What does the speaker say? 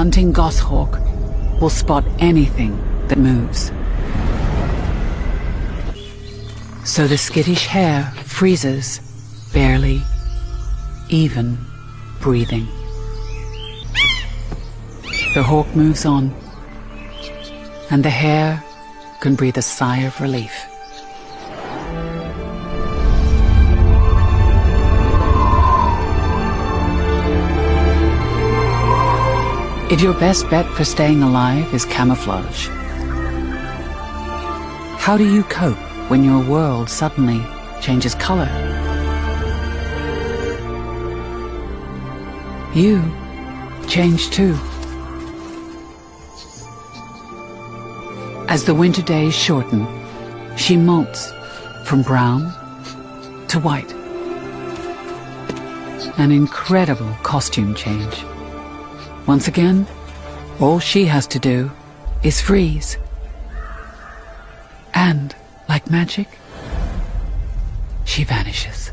hunting goshawk will spot anything that moves. So the skittish hare freezes, barely even breathing. The hawk moves on, and the hare can breathe a sigh of relief. If your best bet for staying alive is camouflage, how do you cope when your world suddenly changes color? You change too. As the winter days shorten, she molts from brown to white. An incredible costume change. Once again, all she has to do is freeze. And, like magic, she vanishes.